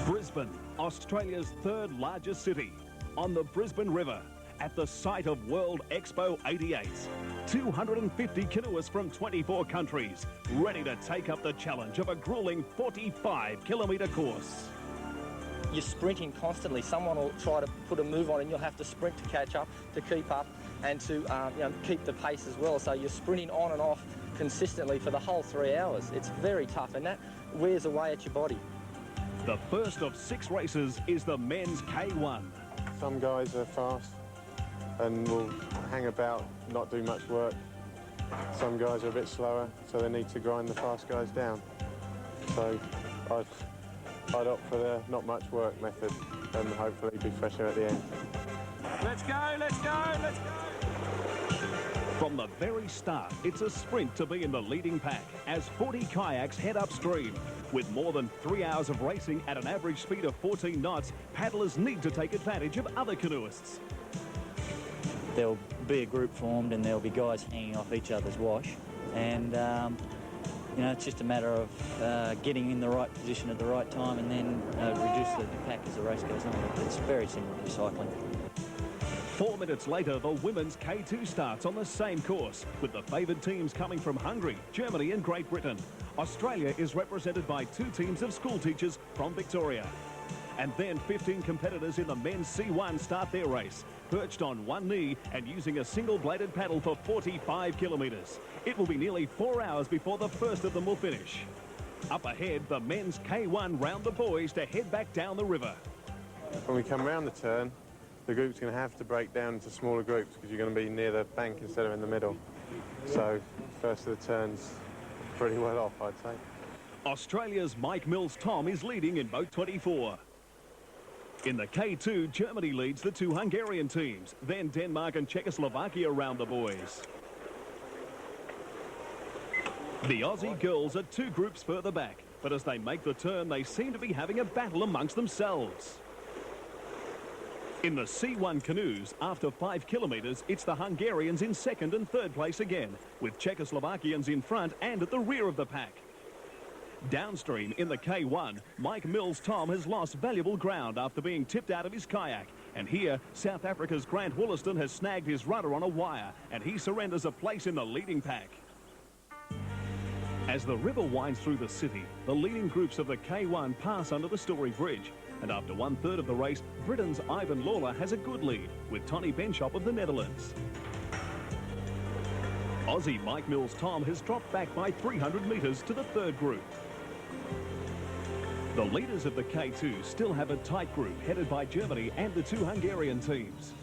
Brisbane, Australia's third largest city, on the Brisbane River, at the site of World Expo 88. 250 canoeists from 24 countries, ready to take up the challenge of a grueling 45-kilometre course. You're sprinting constantly. Someone will try to put a move on and you'll have to sprint to catch up, to keep up and to keep the pace as well. So you're sprinting on and off consistently for the whole 3 hours. It's very tough and that wears away at your body. The first of 6 races is the men's K1. Some guys are fast and will hang about, not do much work. Some guys are a bit slower, so they need to grind the fast guys down. So I'd opt for the not much work method and hopefully be fresher at the end. Let's go, let's go, let's go! From the very start, it's a sprint to be in the leading pack as 40 kayaks head upstream. With more than 3 hours of racing at an average speed of 14 knots, paddlers need to take advantage of other canoeists. There'll be a group formed and there'll be guys hanging off each other's wash, and it's just a matter of getting in the right position at the right time and then reduce the pack as the race goes on. It's very similar to cycling. 4 minutes later, the women's K2 starts on the same course, with the favoured teams coming from Hungary, Germany and Great Britain. Australia is represented by 2 teams of school teachers from Victoria. And then 15 competitors in the men's C1 start their race, perched on one knee and using a single-bladed paddle for 45 kilometres. It will be nearly 4 hours before the first of them will finish. Up ahead, the men's K1 round the boys to head back down the river. When we come round the turn, the group's going to have to break down into smaller groups because you're going to be near the bank instead of in the middle. So first of the turn's pretty well off, I'd say. Australia's Mike Mills-Tom is leading in boat 24. In the K2, Germany leads the 2 Hungarian teams. Then Denmark and Czechoslovakia round the boys. The Aussie girls are 2 groups further back, but as they make the turn, they seem to be having a battle amongst themselves. In the C1 canoes, after 5 kilometres, it's the Hungarians in 2nd and 3rd place again, with Czechoslovakians in front and at the rear of the pack. Downstream in the K1, Mike Mills-Tom has lost valuable ground after being tipped out of his kayak. And here, South Africa's Grant Wollaston has snagged his rudder on a wire, and he surrenders a place in the leading pack. As the river winds through the city, the leading groups of the K1 pass under the Story Bridge. And after 1/3 of the race, Britain's Ivan Lawler has a good lead, with Tony Benschop of the Netherlands. Aussie Mike Mills-Tom has dropped back by 300 metres to the 3rd group. The leaders of the K2 still have a tight group headed by Germany and the 2 Hungarian teams.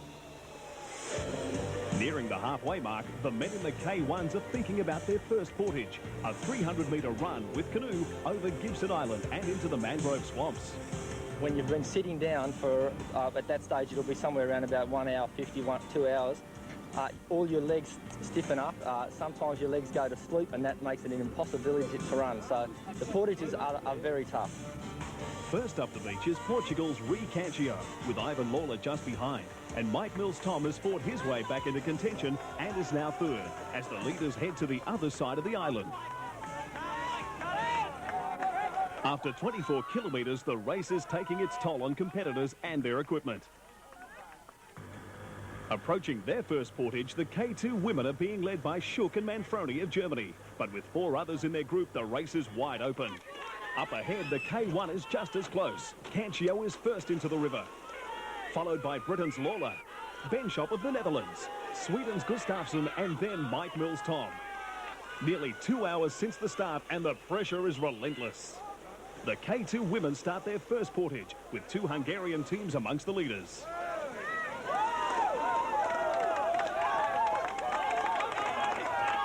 Nearing the halfway mark, the men in the K1s are thinking about their first portage, a 300-metre run with canoe over Gibson Island and into the mangrove swamps. When you've been sitting down for, at that stage, it'll be somewhere around about 1 hour 50, 2 hours. All your legs stiffen up. Sometimes your legs go to sleep, and that makes it an impossibility to run. So the portages are very tough. First up the beach is Portugal's Rui Cancio, with Ivan Lawler just behind. And Mike Mills-Tom has fought his way back into contention and is now 3rd, as the leaders head to the other side of the island. After 24 kilometres, the race is taking its toll on competitors and their equipment. Approaching their first portage, the K2 women are being led by Schuck and Manfroni of Germany. But with 4 others in their group, the race is wide open. Up ahead, the K1 is just as close. Cancio is first into the river, followed by Britain's Lawler, Benschop of the Netherlands, Sweden's Gustafsson, and then Mike Mills-Tom. Nearly 2 hours since the start, and the pressure is relentless. The K2 women start their first portage, with 2 Hungarian teams amongst the leaders.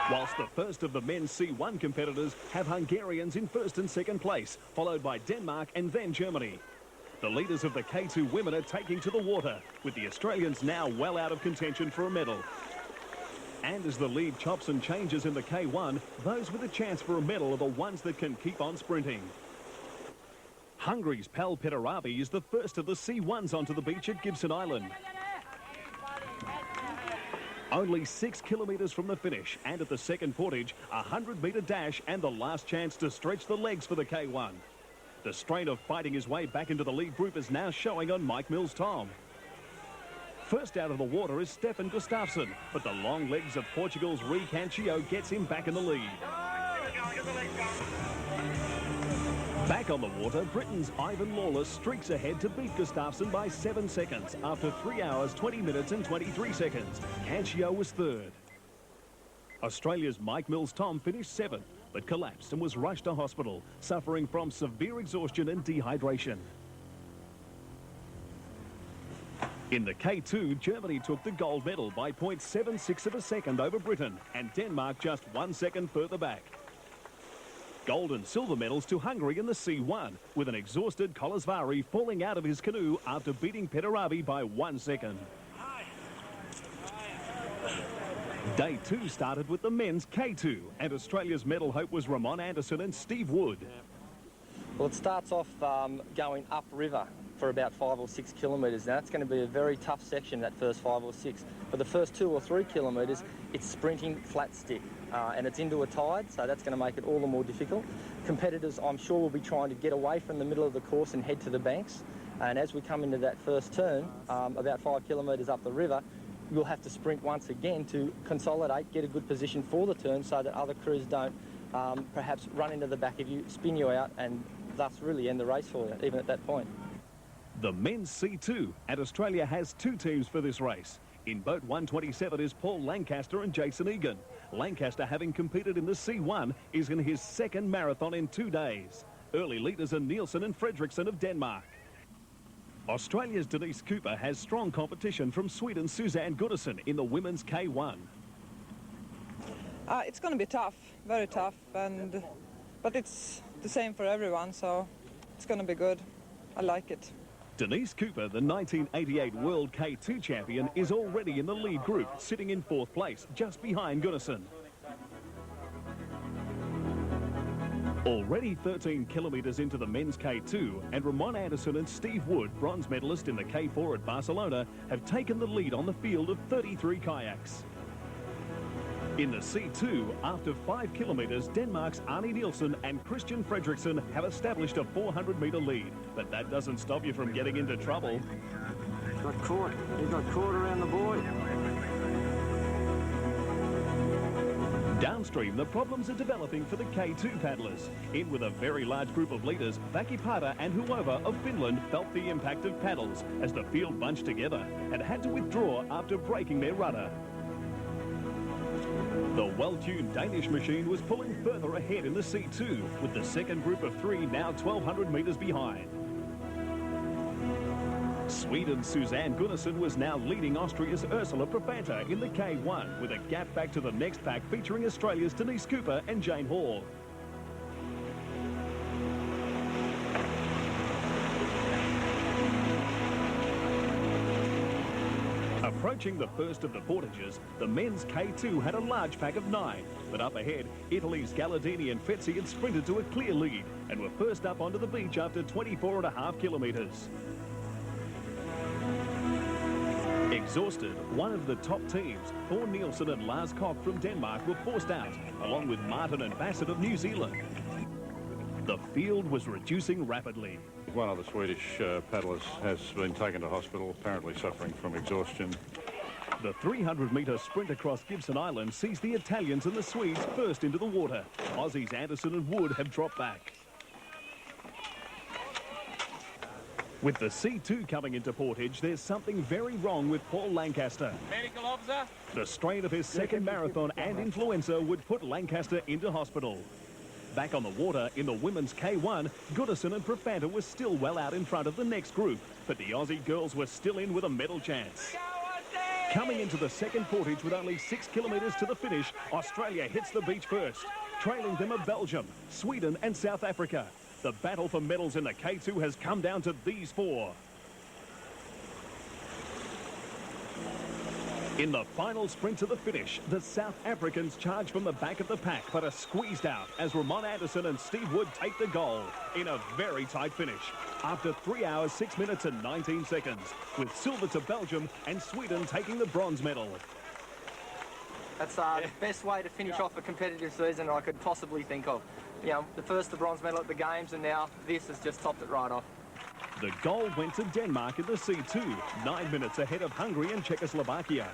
Whilst the first of the men's C1 competitors have Hungarians in 1st and 2nd place, followed by Denmark and then Germany. The leaders of the K2 women are taking to the water, with the Australians now well out of contention for a medal. And as the lead chops and changes in the K1, those with a chance for a medal are the ones that can keep on sprinting. Hungary's Pal Petarabi is the first of the C1s onto the beach at Gibson Island. Only 6 kilometres from the finish, and at the second portage, a 100-metre dash and the last chance to stretch the legs for the K1. The strain of fighting his way back into the lead group is now showing on Mike Mills-Tom. First out of the water is Stefan Gustafsson, but the long legs of Portugal's Rui Cancio gets him back in the lead. Back on the water, Britain's Ivan Lawless streaks ahead to beat Gustafsson by 7 seconds after 3 hours, 20 minutes and 23 seconds. Cancio was third. Australia's Mike Mills-Tom finished 7th, but collapsed and was rushed to hospital, suffering from severe exhaustion and dehydration. In the K2, Germany took the gold medal by 0.76 of a second over Britain, and Denmark just 1 second further back. Gold and silver medals to Hungary in the C1, with an exhausted Kolasvari falling out of his canoe after beating Petaravi by 1 second. Day 2 started with the men's K2, and Australia's medal hope was Ramon Anderson and Steve Wood. Well, it starts off going upriver for about 5 or 6 kilometres. Now, it's going to be a very tough section, that first 5 or 6. For the first 2 or 3 kilometres, it's sprinting flat stick, and it's into a tide, so that's going to make it all the more difficult. Competitors, I'm sure, will be trying to get away from the middle of the course and head to the banks. And as we come into that first turn, about 5 kilometres up the river, you'll have to sprint once again to consolidate, get a good position for the turn so that other crews don't perhaps run into the back of you, spin you out, and thus really end the race for you, even at that point. The men's C2, and Australia has 2 teams for this race. In boat 127 is Paul Lancaster and Jason Egan. Lancaster, having competed in the C1, is in his 2nd marathon in 2 days. Early leaders are Nielsen and Fredriksson of Denmark. Australia's Denise Cooper has strong competition from Sweden's Suzanne Goodison in the women's K1. It's going to be tough, very tough, but it's the same for everyone, so it's going to be good. I like it. Denise Cooper, the 1988 World K2 champion, is already in the lead group, sitting in 4th place, just behind Goodison. Already 13 kilometres into the men's K2, and Ramon Anderson and Steve Wood, bronze medalist in the K4 at Barcelona, have taken the lead on the field of 33 kayaks. In the C2, after 5 kilometres, Denmark's Arne Nielsen and Christian Fredriksson have established a 400-metre lead. But that doesn't stop you from getting into trouble. Got caught. He got caught around the buoy. Downstream, the problems are developing for the K2 paddlers. In with a very large group of leaders, Vakipata and Huova of Finland felt the impact of paddles as the field bunched together and had to withdraw after breaking their rudder. The well-tuned Danish machine was pulling further ahead in the C2, with the second group of 3 now 1,200 metres behind. Sweden's Suzanne Goodison was now leading Austria's Ursula Profanta in the K1, with a gap back to the next pack featuring Australia's Denise Cooper and Jane Hall. Approaching the first of the portages, the men's K2 had a large pack of 9, but up ahead, Italy's Galladini and Fetzi had sprinted to a clear lead and were first up onto the beach after 24.5 kilometres. Exhausted, one of the top teams, Thorne Nielsen and Lars Koch from Denmark, were forced out, along with Martin and Bassett of New Zealand. The field was reducing rapidly. One of the Swedish paddlers has been taken to hospital, apparently suffering from exhaustion. The 300-metre sprint across Gibson Island sees the Italians and the Swedes first into the water. Aussies Anderson and Wood have dropped back. With the C2 coming into portage, there's something very wrong with Paul Lancaster. Medical officer. The strain of his 2nd marathon and influenza would put Lancaster into hospital. Back on the water in the women's K1, Goodison and Profanta were still well out in front of the next group, but the Aussie girls were still in with a medal chance. Coming into the second portage with only 6 kilometres to the finish, Australia hits the beach first. Trailing them are Belgium, Sweden and South Africa. The battle for medals in the K2 has come down to these 4. In the final sprint to the finish, the South Africans charge from the back of the pack but are squeezed out as Ramon Anderson and Steve Wood take the gold in a very tight finish after 3 hours, 6 minutes and 19 seconds, with silver to Belgium and Sweden taking the bronze medal. That's the best way to finish off a competitive season I could possibly think of. you know, the bronze medal at the Games, and now this has just topped it right off. The gold went to Denmark in the C2, 9 minutes ahead of Hungary and Czechoslovakia.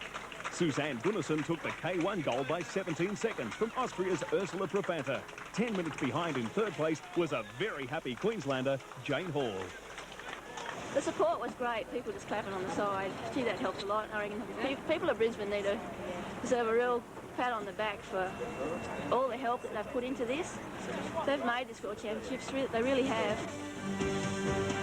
Suzanne Gunnarson took the K1 gold by 17 seconds from Austria's Ursula Profanta. 10 minutes behind in third place was a very happy Queenslander, Jane Hall. The support was great, people just clapping on the side. Gee, that helped a lot. I reckon people of Brisbane need to deserve a real pat on the back for all the help that they've put into this. They've made this World Championships, they really have.